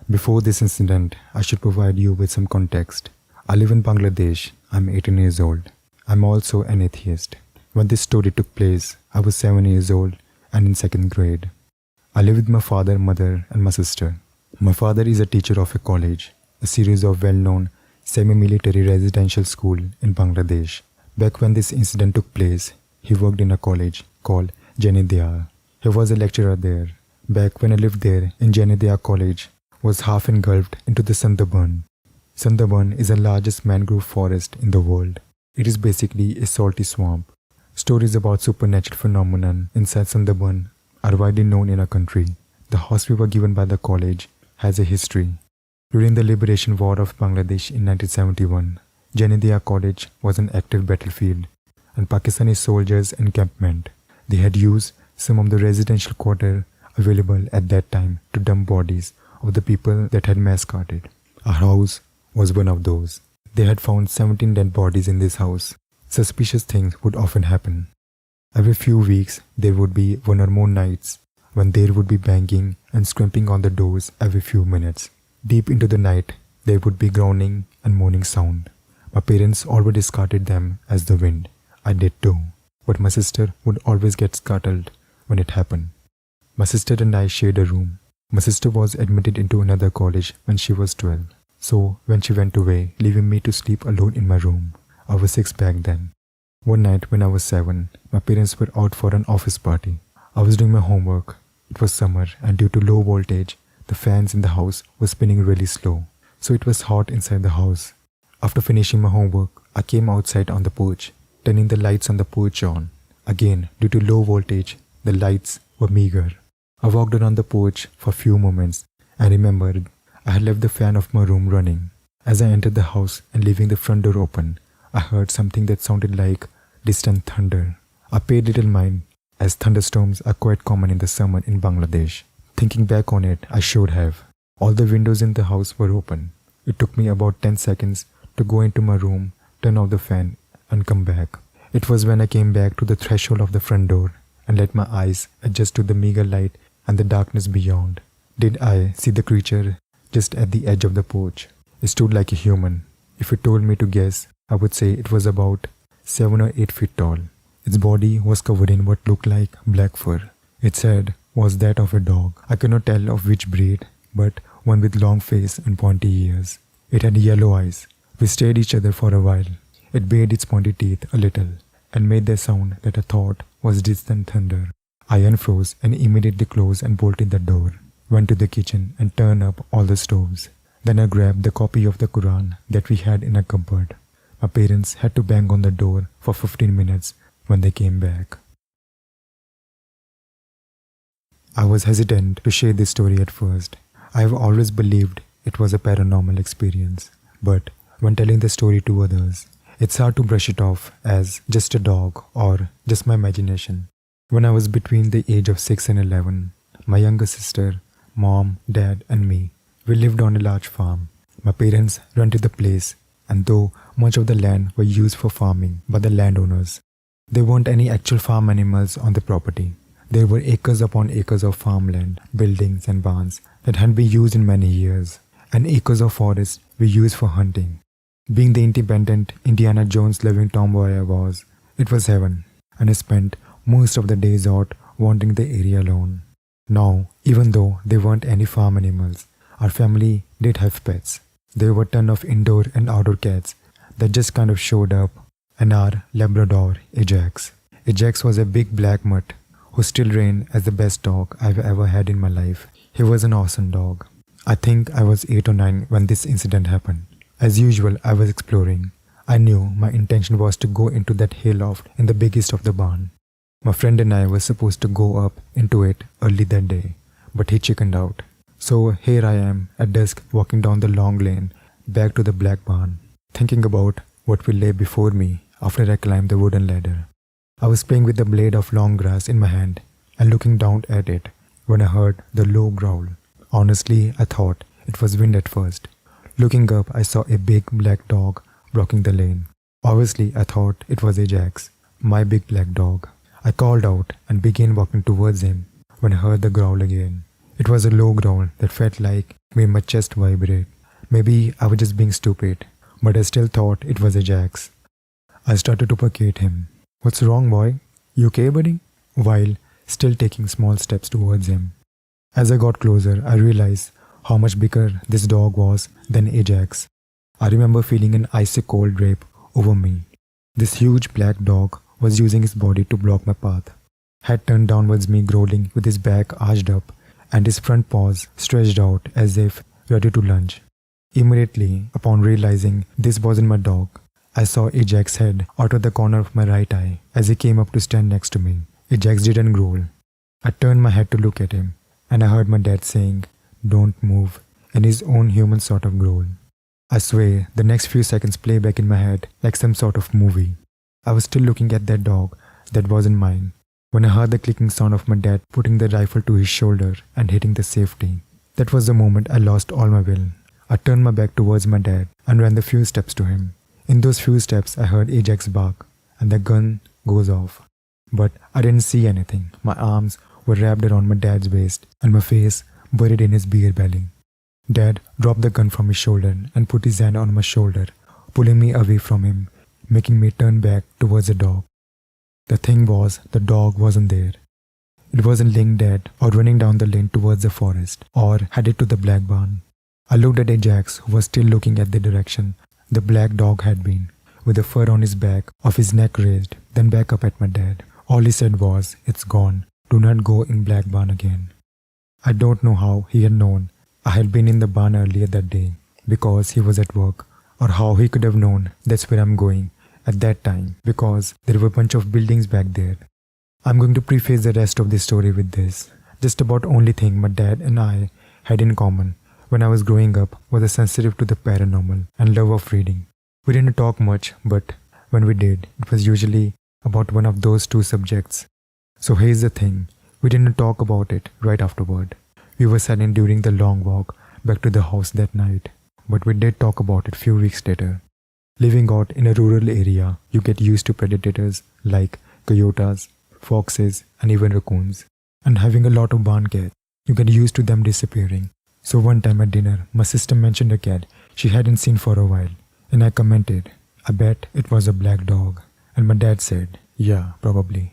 Before this incident, I should provide you with some context. I live in Bangladesh. I'm 18 years old. I'm also an atheist. When this story took place, I was 7 years old and in second grade. I live with my father, mother, and my sister. My father is a teacher of a college, a series of well-known semi-military residential school in Bangladesh. Back when this incident took place, he worked in a college called Janidiyar. He was a lecturer there. Back when I lived there in Janidiyar College, was half engulfed into the Sundarban. Sundarban is the largest mangrove forest in the world. It is basically a salty swamp. Stories about supernatural phenomenon inside Sundarban are widely known in our country. The house we were given by the college has a history. During the Liberation War of Bangladesh in 1971, Janidiyar College was an active battlefield and Pakistani soldiers' encampment. They had used some of the residential quarter available at that time to dump bodies of the people that had massacred. Our house was one of those. They had found 17 dead bodies in this house. Suspicious things would often happen. Every few weeks, there would be one or more nights when there would be banging and scraping on the doors every few minutes. Deep into the night, there would be groaning and moaning sound. My parents always discarded them as the wind. I did too, but my sister would always get startled when it happened. My sister and I shared a room. My sister was admitted into another college when she was 12. So when she went away, leaving me to sleep alone in my room. I was 6 back then. One night when I was 7, my parents were out for an office party. I was doing my homework. It was summer and due to low voltage, the fans in the house were spinning really slow. So it was hot inside the house. After finishing my homework, I came outside on the porch, turning the lights on the porch on. Again, due to low voltage, the lights were meager. I walked around the porch for a few moments and remembered I had left the fan of my room running. As I entered the house and leaving the front door open, I heard something that sounded like distant thunder. I paid little mind as thunderstorms are quite common in the summer in Bangladesh. Thinking back on it, I should have. All the windows in the house were open. It took me about 10 seconds to go into my room, turn off the fan and come back. It was when I came back to the threshold of the front door and let my eyes adjust to the meager light and the darkness beyond. Did I see the creature just at the edge of the porch? It stood like a human. If it told me to guess, I would say it was about 7 or 8 feet tall. Its body was covered in what looked like black fur. Its head was that of a dog. I could not tell of which breed, but one with long face and pointy ears. It had yellow eyes. We stared at each other for a while. It bared its pointy teeth a little and made the sound that I thought was distant thunder. I unfroze and immediately closed and bolted the door, went to the kitchen and turned up all the stoves. Then I grabbed the copy of the Quran that we had in a cupboard. My parents had to bang on the door for 15 minutes when they came back. I was hesitant to share this story at first. I have always believed it was a paranormal experience, but when telling the story to others, it's hard to brush it off as just a dog or just my imagination. When I was between the age of 6 and 11, my younger sister, mom, dad and me, we lived on a large farm. My parents rented the place, and though much of the land was used for farming by the landowners, there weren't any actual farm animals on the property. There were acres upon acres of farmland, buildings and barns that hadn't been used in many years, and acres of forest were used for hunting. Being the independent Indiana Jones loving tomboy I was, it was heaven, and I spent most of the days out wandering the area alone. Now, even though there weren't any farm animals, our family did have pets. There were a ton of indoor and outdoor cats that just kind of showed up, and our Labrador, Ajax. Ajax was a big black mutt who still reigned as the best dog I've ever had in my life. He was an awesome dog. I think I was 8 or 9 when this incident happened. As usual, I was exploring. I knew my intention was to go into that hayloft in the biggest of the barn. My friend and I were supposed to go up into it early that day, but he chickened out. So here I am at dusk walking down the long lane back to the black barn, thinking about what will lay before me after I climbed the wooden ladder. I was playing with the blade of long grass in my hand and looking down at it when I heard the low growl. Honestly, I thought it was wind at first. Looking up, I saw a big black dog blocking the lane. Obviously, I thought it was Ajax, my big black dog. I called out and began walking towards him when I heard the growl again. It was a low growl that felt like made my chest vibrate. Maybe I was just being stupid, but I still thought it was Ajax. I started to placate him. "What's wrong, boy? You okay, buddy?" While still taking small steps towards him. As I got closer, I realized how much bigger this dog was than Ajax. I remember feeling an icy cold drape over me. This huge black dog was using his body to block my path. Head turned downwards me, growling with his back arched up and his front paws stretched out as if ready to lunge. Immediately upon realizing this wasn't my dog, I saw Ajax's head out of the corner of my right eye as he came up to stand next to me. Ajax didn't growl. I turned my head to look at him, and I heard my dad saying, "Don't move," in his own human sort of growl. I swear the next few seconds play back in my head like some sort of movie. I was still looking at that dog that wasn't mine when I heard the clicking sound of my dad putting the rifle to his shoulder and hitting the safety. That was the moment I lost all my will. I turned my back towards my dad and ran the few steps to him. In those few steps I heard Ajax bark and the gun goes off. But I didn't see anything. My arms were wrapped around my dad's waist and my face buried in his beer belly. Dad dropped the gun from his shoulder and put his hand on my shoulder, pulling me away from him, making me turn back towards the dog. The thing was, the dog wasn't there. It wasn't laying dead or running down the lane towards the forest or headed to the black barn. I looked at Ajax, who was still looking at the direction the black dog had been, with the fur on his back, of his neck raised, then back up at my dad. All he said was, "It's gone. Do not go in black barn again." I don't know how he had known I had been in the barn earlier that day because he was at work, or how he could have known that's where I'm going at that time because there were a bunch of buildings back there. I'm going to preface the rest of this story with this. Just about only thing my dad and I had in common when I was growing up was a sensitive to the paranormal and love of reading. We didn't talk much, but when we did, it was usually about one of those two subjects. So here's the thing, we didn't talk about it right afterward. We were saddened during the long walk back to the house that night, but we did talk about it few weeks later. Living out in a rural area, you get used to predators like coyotes, foxes, and even raccoons. And having a lot of barn cats, you get used to them disappearing. So one time at dinner, my sister mentioned a cat she hadn't seen for a while, and I commented, "I bet it was a black dog." And my dad said, "Yeah, probably."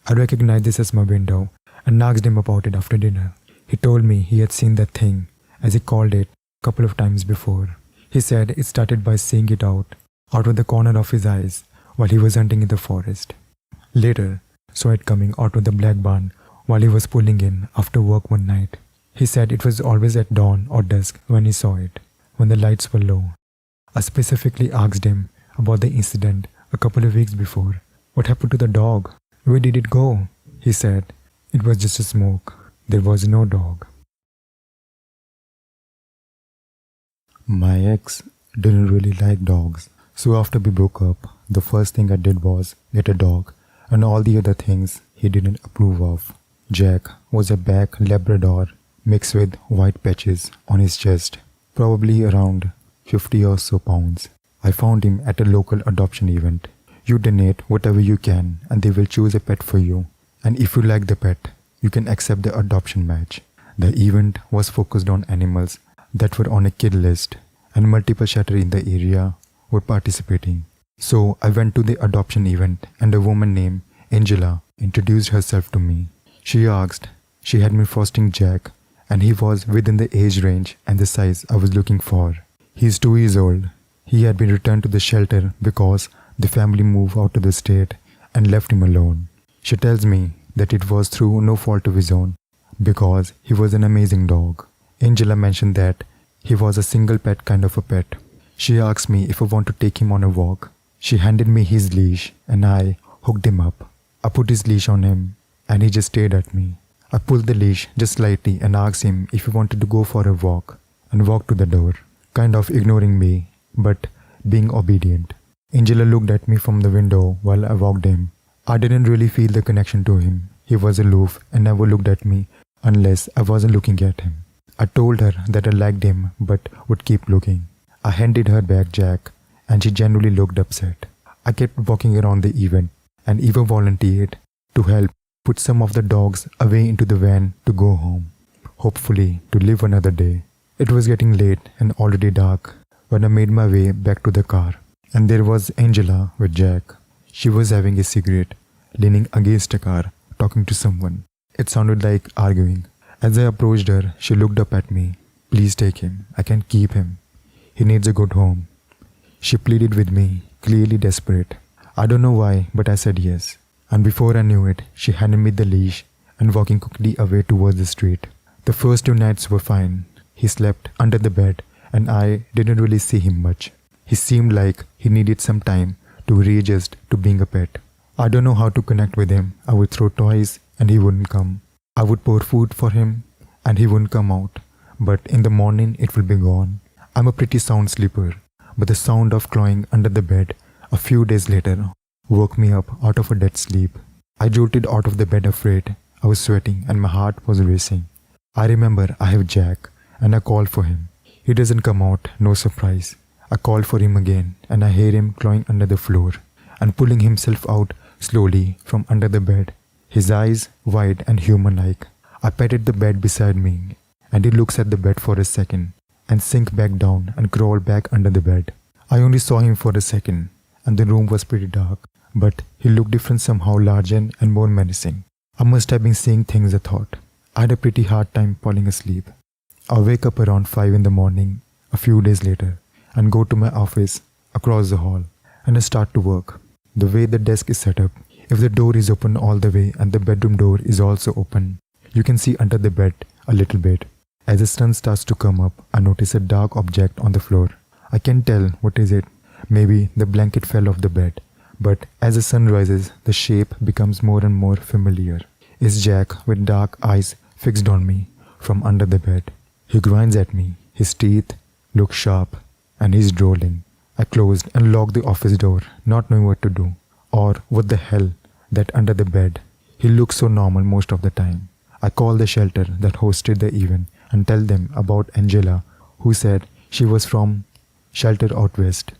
I recognized this as my window and asked him about it after dinner. He told me he had seen that thing, as he called it, a couple of times before. He said it started by seeing it out of the corner of his eyes while he was hunting in the forest. Later, saw it coming out of the black barn while he was pulling in after work one night. He said it was always at dawn or dusk when he saw it, when the lights were low. I specifically asked him about the incident a couple of weeks before. What happened to the dog? Where did it go? He said, "It was just a smoke. There was no dog." My ex didn't really like dogs, so after we broke up, the first thing I did was get a dog and all the other things he didn't approve of. Jack was a black Labrador mixed with white patches on his chest, probably around 50 or so pounds. I found him at a local adoption event. You donate whatever you can and they will choose a pet for you. And if you like the pet, you can accept the adoption match. The event was focused on animals that were on a kid list and multiple shelters in the area were participating. So I went to the adoption event and a woman named Angela introduced herself to me. She asked, she had been fostering Jack and he was within the age range and the size I was looking for. He's 2 years old. He had been returned to the shelter because the family moved out of the state and left him alone. She tells me that it was through no fault of his own because he was an amazing dog. Angela mentioned that he was a single pet kind of a pet. She asked me if I want to take him on a walk. She handed me his leash and I hooked him up. I put his leash on him and he just stared at me. I pulled the leash just slightly and asked him if he wanted to go for a walk and walked to the door, kind of ignoring me but being obedient. Angela looked at me from the window while I walked him. I didn't really feel the connection to him. He was aloof and never looked at me unless I wasn't looking at him. I told her that I liked him but would keep looking. I handed her back Jack and she generally looked upset. I kept walking around the event and even volunteered to help put some of the dogs away into the van to go home, hopefully to live another day. It was getting late and already dark when I made my way back to the car. And there was Angela with Jack. She was having a cigarette, leaning against a car, talking to someone. It sounded like arguing. As I approached her, she looked up at me. "Please take him. I can't keep him. He needs a good home." She pleaded with me, clearly desperate. I don't know why, but I said yes. And before I knew it, she handed me the leash and walking quickly away towards the street. The first 2 nights were fine. He slept under the bed and I didn't really see him much. He seemed like he needed some time to readjust to being a pet. I don't know how to connect with him. I would throw toys and he wouldn't come. I would pour food for him and he wouldn't come out. But in the morning it will be gone. I'm a pretty sound sleeper, but the sound of clawing under the bed a few days later woke me up out of a dead sleep. I jolted out of the bed afraid. I was sweating and my heart was racing. I remember I have Jack and I called for him. He doesn't come out, no surprise. I call for him again and I hear him clawing under the floor and pulling himself out slowly from under the bed, his eyes wide and human-like. I patted the bed beside me and he looks at the bed for a second and sink back down and crawl back under the bed. I only saw him for a second and the room was pretty dark, but he looked different, somehow larger and more menacing. I must have been seeing things, I thought. I had a pretty hard time falling asleep. I wake up around 5 in the morning a few days later and go to my office across the hall and I start to work. The way the desk is set up, if the door is open all the way and the bedroom door is also open, you can see under the bed a little bit. As the sun starts to come up, I notice a dark object on the floor. I can't tell what is it. Maybe the blanket fell off the bed. But as the sun rises, the shape becomes more and more familiar. It's Jack with dark eyes fixed on me from under the bed. He grins at me. His teeth look sharp and he's drooling. I closed and locked the office door, not knowing what to do or what the hell that under the bed. He looks so normal most of the time. I call the shelter that hosted the event and tell them about Angela, who said she was from shelter out west.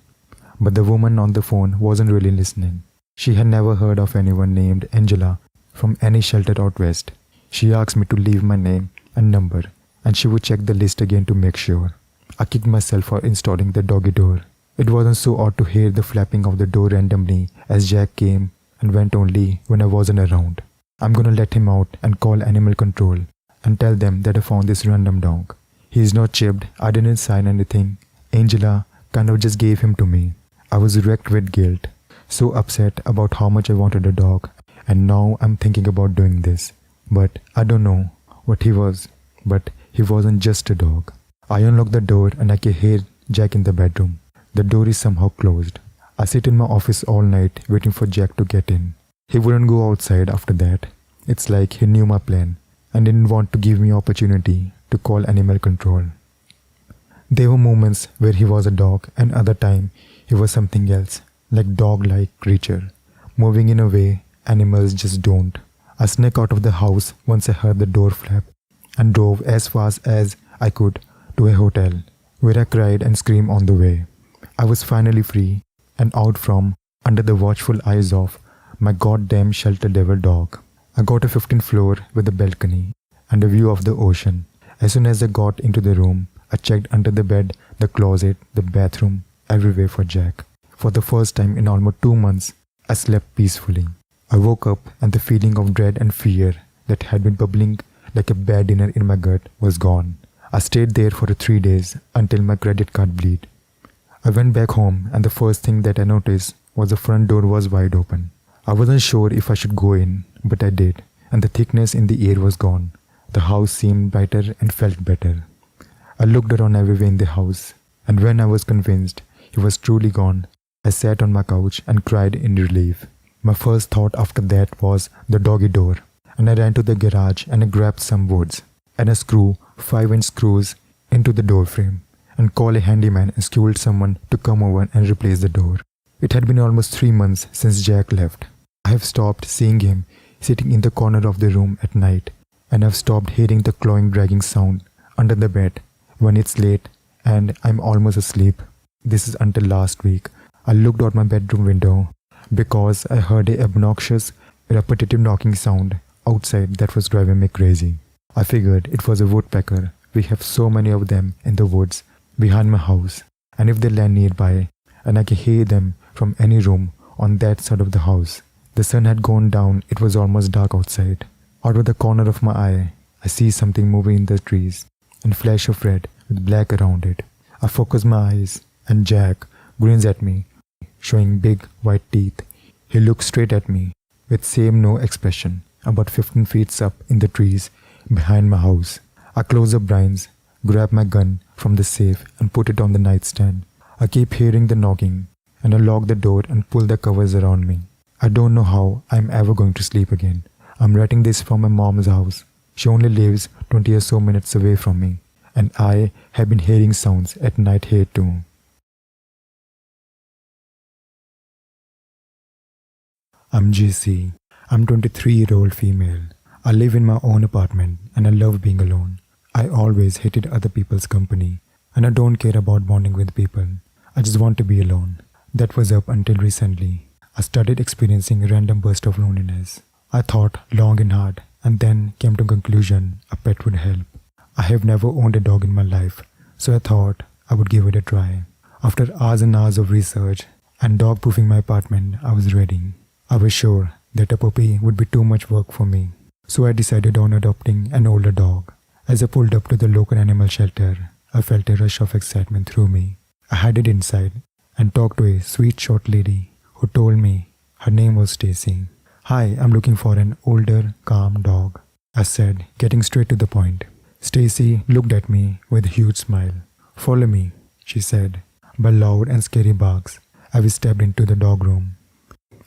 But the woman on the phone wasn't really listening. She had never heard of anyone named Angela from any shelter out west. She asked me to leave my name and number and she would check the list again to make sure. I kicked myself for installing the doggy door. It wasn't so odd to hear the flapping of the door randomly as Jack came and went only when I wasn't around. I'm gonna let him out and call animal control and tell them that I found this random dog. He's not chipped, I didn't sign anything. Angela kind of just gave him to me. I was wrecked with guilt, so upset about how much I wanted a dog, and now I'm thinking about doing this. But I don't know what he was, but he wasn't just a dog. I unlock the door and I can hear Jack in the bedroom. The door is somehow closed. I sit in my office all night waiting for Jack to get in. He wouldn't go outside after that. It's like he knew my plan and didn't want to give me opportunity to call animal control. There were moments where he was a dog and other time he was something else, like dog-like creature, moving in a way animals just don't. I snuck out of the house once I heard the door flap and drove as fast as I could to a hotel where I cried and screamed on the way. I was finally free and out from under the watchful eyes of my goddamn shelter devil dog. I got a 15th floor with a balcony and a view of the ocean. As soon as I got into the room, I checked under the bed, the closet, the bathroom, everywhere for Jack. For the first time in almost 2 months, I slept peacefully. I woke up and the feeling of dread and fear that had been bubbling like a bad dinner in my gut was gone. I stayed there for 3 days until my credit card bleed. I went back home and the first thing that I noticed was the front door was wide open. I wasn't sure if I should go in, but I did, and the thickness in the air was gone. The house seemed brighter and felt better. I looked around everywhere in the house, and when I was convinced he was truly gone, I sat on my couch and cried in relief. My first thought after that was the doggy door, and I ran to the garage and I grabbed some woods and I screw 5-inch screws into the door frame and called a handyman and scheduled someone to come over and replace the door. It had been almost 3 months since Jack left. I have stopped seeing him sitting in the corner of the room at night, and I've stopped hearing the clawing dragging sound under the bed when it's late and I'm almost asleep. This is until last week. I looked out my bedroom window because I heard a obnoxious, repetitive knocking sound outside that was driving me crazy. I figured it was a woodpecker We have so many of them in the woods behind my house, and if they land nearby, and I can hear them from any room on that side of the house. The sun had gone down, it was almost dark outside. Out of the corner of my eye, I see something moving in the trees, and flash of red with black around it. I focus my eyes, and Jack grins at me, showing big white teeth. He looks straight at me, with same no expression, about 15 feet up in the trees behind my house. I close the blinds, grab my gun from the safe and put it on the nightstand. I keep hearing the knocking, and I lock the door and pull the covers around me. I don't know how I'm ever going to sleep again. I'm writing this from my mom's house. She only lives 20 or so minutes away from me, and I have been hearing sounds at night here too. I'm JC. I'm 23-year-old female. I live in my own apartment and I love being alone. I always hated other people's company, and I don't care about bonding with people. I just want to be alone. That was up until recently. I started experiencing a random burst of loneliness. I thought long and hard, and then came to a conclusion a pet would help. I have never owned a dog in my life, so I thought I would give it a try. After hours and hours of research and dog-proofing my apartment, I was ready. I was sure that a puppy would be too much work for me, so I decided on adopting an older dog. As I pulled up to the local animal shelter, I felt a rush of excitement through me. I headed inside and talked to a sweet short lady who told me her name was Stacy. "Hi, I'm looking for an older, calm dog," I said, getting straight to the point. Stacy looked at me with a huge smile. "Follow me," she said. By loud and scary barks, I stepped into the dog room.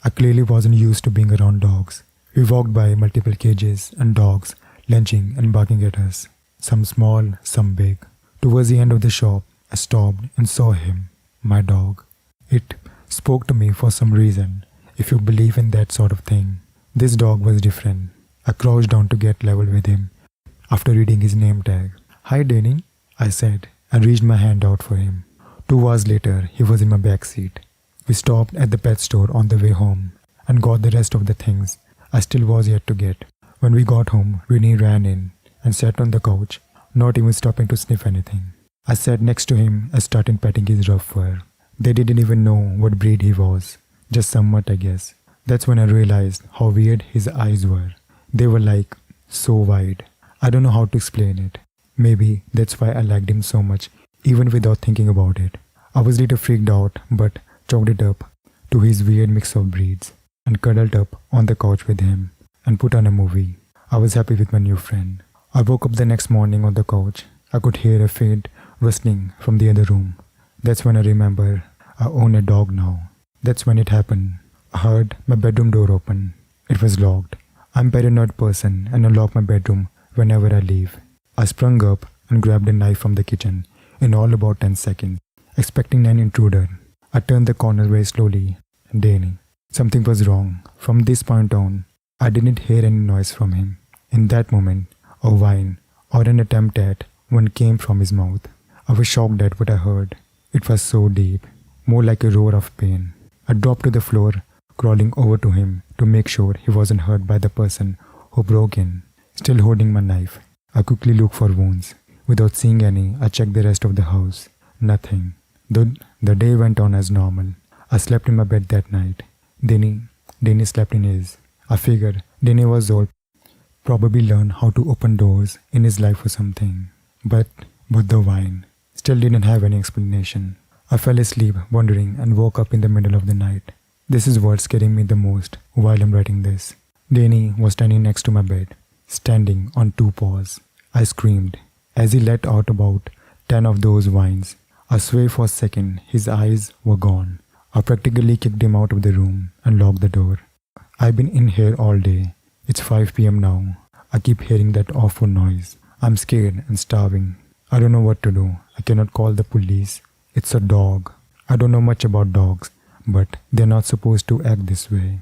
I clearly wasn't used to being around dogs. We walked by multiple cages and dogs lunging and barking at us, some small, some big. Towards the end of the shop, I stopped and saw him, my dog. It spoke to me for some reason, if you believe in that sort of thing. This dog was different. I crouched down to get level with him after reading his name tag. "Hi, Danny," I said, and reached my hand out for him. 2 hours later, he was in my back seat. We stopped at the pet store on the way home and got the rest of the things I still was yet to get. When we got home, Winnie ran in and sat on the couch, not even stopping to sniff anything. I sat next to him and started petting his rough fur. They didn't even know what breed he was, just somewhat, I guess. That's when I realized how weird his eyes were. They were like, so wide. I don't know how to explain it. Maybe that's why I liked him so much, even without thinking about it. I was a little freaked out, but chalked it up to his weird mix of breeds and cuddled up on the couch with him and put on a movie. I was happy with my new friend. I woke up the next morning on the couch. I could hear a faint rustling from the other room. That's when I remember I own a dog now. That's when it happened. I heard my bedroom door open. It was locked. I'm a paranoid person and I lock my bedroom whenever I leave. I sprung up and grabbed a knife from the kitchen in all about 10 seconds, expecting an intruder. I turned the corner very slowly. Danny. Something was wrong. From this point on, I didn't hear any noise from him. In that moment, a whine or an attempt at one came from his mouth. I was shocked at what I heard. It was so deep, more like a roar of pain. I dropped to the floor, crawling over to him to make sure he wasn't hurt by the person who broke in. Still holding my knife, I quickly looked for wounds. Without seeing any, I checked the rest of the house. Nothing. The day went on as normal. I slept in my bed that night. Danny slept in his. I figured Danny was old, probably learned how to open doors in his life or something. But the whine still didn't have any explanation. I fell asleep wondering and woke up in the middle of the night. This is what's scaring me the most while I'm writing this. Danny was standing next to my bed, standing on 2 paws. I screamed as he let out about 10 of those whines. I swear for a second his eyes were gone. I practically kicked him out of the room and locked the door. I've been in here all day. It's 5 p.m. now. I keep hearing that awful noise. I'm scared and starving. I don't know what to do. I cannot call the police. It's a dog. I don't know much about dogs, but they're not supposed to act this way.